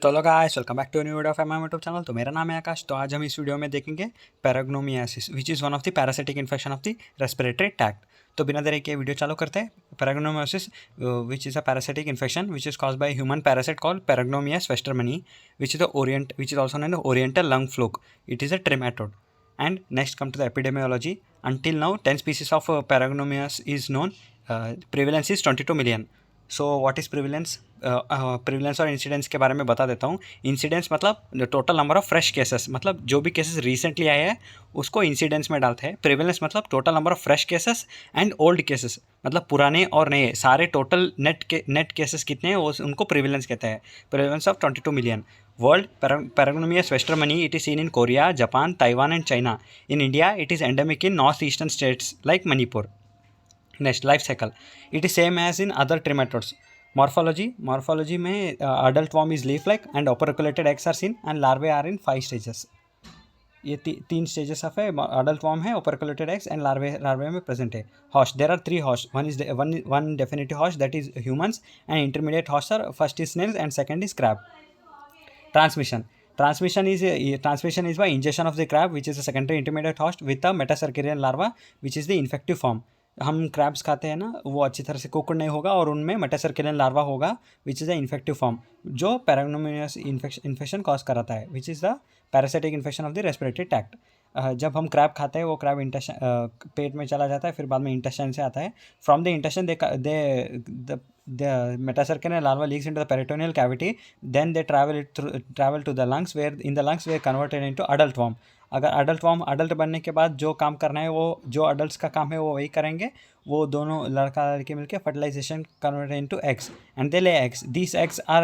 तो hello guys, welcome back to new video of my YouTube channel. तो मेरा नाम है आकाश। तो आज हम इस वीडियो में देखेंगे paragonimiasis which is one of the parasitic infection of the respiratory tract. तो बिना देरी के वीडियो चालू करते हैं। Paragonimiasis which is a parasitic infection which is caused by human parasite called paragonimus westermani which is also known oriental lung fluke. It is a trematode. And next come to the epidemiology. Until now 10 species of Paragnomias is known. Prevalence is 22 million. So what is prevalence? Prevalence और incidence के बारे में बता देता हूँ। Incidence मतलब total number of fresh cases, मतलब जो भी केसेस रिसेंटली आए हैं उसको इंसिडेंस में डालते हैं। प्रिविलेंस मतलब total number of fresh cases and old cases, मतलब पुराने और नए सारे टोटल नेट केसेस कितने हैं वो उनको प्रिविलेंस कहते हैं। Prevalence of 22 million. World Paragonimias westermani, it is seen in Korea, Japan, Taiwan and China. In India, it is endemic in northeastern states like Manipur. Next, life cycle. It is same as in other trematodes. Morphology में adult form is leaf-like and operculated eggs are seen and larvae are in 5 stages. ये तीन stages of है. Adult form है, operculated eggs and larvae में present है. Host, there are 3 host. One definitive host that is humans and intermediate host are first is snails and second is crab. Transmission is by ingestion of the crab, which is a secondary intermediate host, with a metacercarian larva, which is the infective form. हम crabs खाते हैं ना, वो अच्छी तरह से cooked नहीं होगा और उनमें मेटासर्किलियन लार्वा होगा, विच इज़ अ इन्फेक्टिव फॉर्म जो पैराग्नोमियास इन्फेक्शन कॉज कराता है, which is the parasitic infection of the respiratory tract. जब हम क्रैब खाते हैं वो क्रैब इंटेस्टाइन पेट में चला जाता है, फिर बाद में इंटेस्टाइन से आता है. From the intestine the metacercinal larva leaks into the peritoneal cavity, then they travel to the lungs, where in the lungs they are converted into adult worm. अगर अडल्ट बनने के बाद जो काम करना है वो जो अडल्ट का काम है वो वही करेंगे. वो दोनों लड़का लड़की मिलकर fertilization converted into eggs and they lay eggs. These eggs are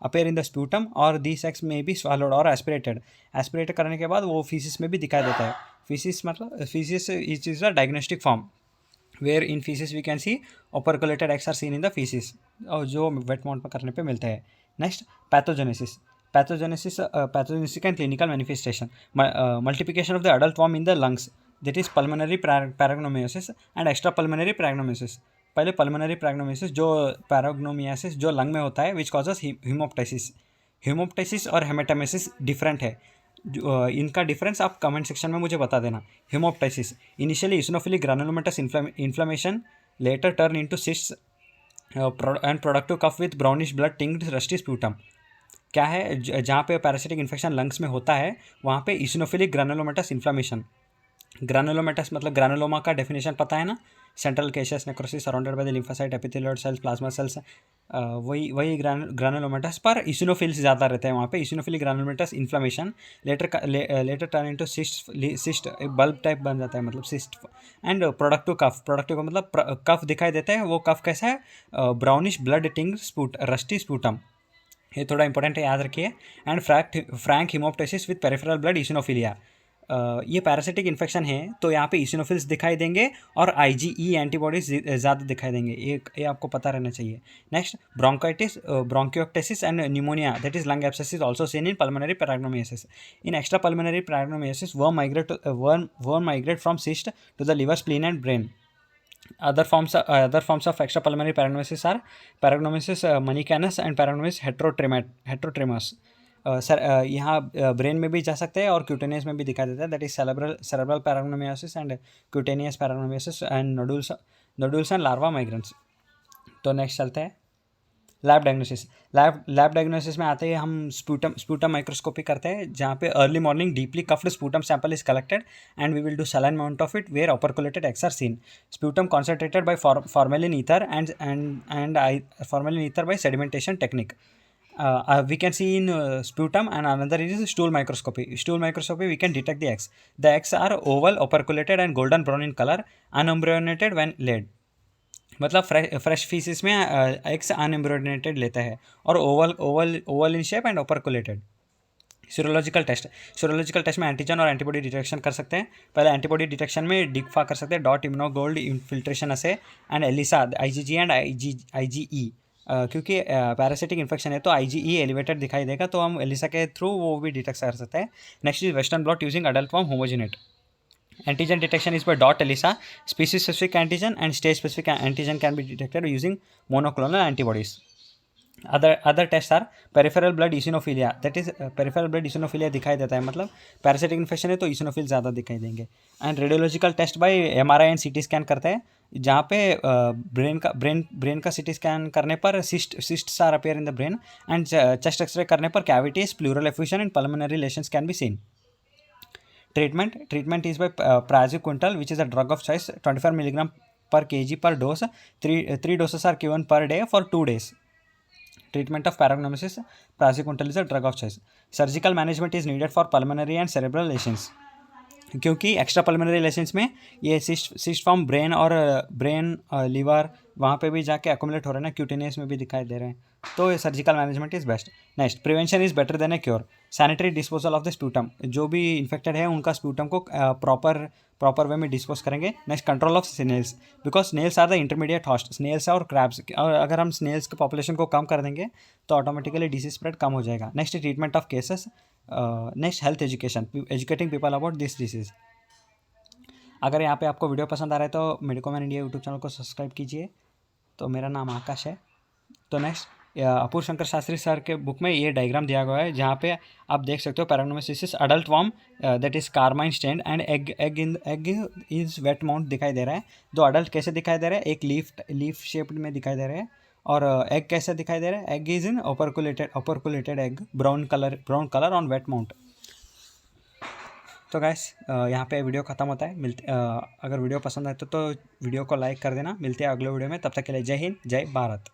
appear in the sputum और these eggs may be swallowed और एस्पिरेट करने के बाद वो फीसिस में भी दिखाई देता है. Feces is a diagnostic form where in feces we can see operculated eggs are seen in the feces, और जो वेट माउंट में करने पे मिलते हैं. Next, pathogenesis and clinical manifestation. Multiplication of the adult form in the lungs, that is pulmonary paragonimiasis and extra pulmonary paragonimiasis. पहले pulmonary पैराग्नोमियासिस जो पैराग्नोमियासिस जो लंग में होता है, विच कॉजेस हीमोप्टाइसिस और हेमेटोमेसिस डिफरेंट है. इनका डिफरेंस आप कमेंट सेक्शन में मुझे बता देना. Haemoptysis initially eosinophilic granulomatous inflammation, later turn into cysts and productive cough with brownish blood tinged rusty sputum. क्या है, जहाँ पे पैरासिटिक इन्फेक्शन लंग्स में होता है वहाँ पे इसिनोफिलिक ग्रानुलोमेटस इन्फ्लेमेशन. ग्रानुलोमेटस मतलब ग्रानुलोमा का डेफिनेशन पता है ना, central caseous necrosis surrounded by the lymphocyte epithelial cells plasma cells. वही ग्रानुलोमेटस पर इसिनोफिल्स ज़्यादा रहते हैं वहाँ पे. Eosinophilic granulomatous inflammation later turn into cyst bulb type बन जाता है, मतलब सिस्ट. एंड प्रोडक्टिव का मतलब कफ दिखाई देता है. वो कफ कैसा है, brownish blood tinged rusty sputum. ये थोड़ा इंपॉर्टेंट है, याद रखिए. And frank haemoptysis with peripheral blood eosinophilia. ये पैरासिटिक इन्फेक्शन है तो यहाँ पे इसिनोफिल्स दिखाई देंगे और आईजीई एंटीबॉडीज ज़्यादा दिखाई देंगे. ये आपको पता रहना चाहिए. Next, bronchiectasis and pneumonia, that is lung abscesses also seen in pulmonary paragonimiasis. In extra pulmonary paragonimiasis worm migrate from cyst to the liver, spleen and brain. Other forms of extrapulmonary paragnosis are paragnosis manicanus and paragnosis heterotremens. Sir यहाँ brain में भी जा सकते हैं और cutaneous में भी दिखाई देता है, that is cerebral paragonimiasis and cutaneous paragonimiasis and nodules and larva migrants. तो नेक्स्ट चलते हैं लैब डायग्नोसिस में आते हैं हम स्पूटम माइक्रोस्कोपी करते हैं, जहाँ पे early morning deeply coughed sputum sample is collected and we will do saline mount of it where operculated eggs are seen. Sputum concentrated by formalin ether and formalin ether by sedimentation technique. We can see in sputum, and another is stool microscopy. We can detect the eggs. The eggs are oval, operculated and golden brown in color, unembryonated when laid. मतलब fresh faeces में eggs unembryonated लेता है और oval in shape and operculated. Serological test में antigen और antibody detection कर सकते हैं. पहले एंटीबॉडी डिटेक्शन में डिक्फा कर सकते हैं, dot immuno gold infiltration assay and ELISA IgG and IgE. क्योंकि पैरासिटिक इन्फेक्शन है तो आईजीई एलिवेटेड दिखाई देगा, तो हम एलिसा के थ्रू वो भी डिटेक्ट कर सकते हैं. Next is western blot using adult form homogenate. Antigen detection is by dot ELISA. Species specific antigen and stage specific antigen can be detected using monoclonal antibodies. Other test are peripheral blood eosinophilia, that is peripheral blood eosinophilia दिखाई देता है, मतलब parasitic infection है तो eosinophil ज़्यादा दिखाई देंगे। And radiological test by MRI and CT scan करते हैं, जहाँ पे ब्रेन का सीटी स्कैन करने पर cysts are appear in the brain, and chest X-ray करने पर cavities, pleural effusion and pulmonary lesions can be seen. Treatment is by praziquantel, which is a drug of choice, 25 milligram per kg per dose. Three doses are given per day for 2 days. Treatment of paragnosis, praziquantel is a drug of choice. Surgical management is needed for pulmonary and cerebral lesions, क्योंकि extra pulmonary lesions में ये cyst form brain और brain liver वहाँ पे भी जाके accumulate हो रहे हैं ना, क्यूटेनियस में भी दिखाई दे रहे हैं, तो surgical management is best. Next, prevention is better than A cure. Sanitary disposal of the sputum, जो भी इन्फेक्टेड है उनका स्प्यूटम को प्रॉपर वे में डिस्पोज करेंगे। Next, control of snails, because snails are the intermediate host, snails और crabs, और अगर हम स्नेल्स के पॉपुलेशन को कम कर देंगे तो ऑटोमेटिकली डिसीज स्प्रेड कम हो जाएगा। Next, treatment of cases. Next, health education, educating people about this disease. अगर यहाँ पे आपको वीडियो पसंद आ रहा है तो मेडिकोमैन इंडिया यूट्यूब चैनल को सब्सक्राइब कीजिए। तो मेरा नाम आकाश है। तो नेक्स्ट, अपूर्व शंकर शास्त्री सर के बुक में ये डायग्राम दिया गया है, जहाँ पे आप देख सकते हो paragonimiasis adult worm that is carmine stain and egg is wet mount दिखाई दे रहा है। दो अडल्ट कैसे दिखाई दे रहा है, एक लीफ शेप्ड में दिखाई दे रहा है, और एग कैसे दिखाई दे रहा है, egg is in operculated egg, brown colour on wet mount. तो गाइस यहाँ पे वीडियो ख़त्म होता है। अगर वीडियो पसंद आए तो वीडियो को लाइक कर देना। मिलते हैं अगले वीडियो में, तब तक के लिए जय हिंद, जय भारत।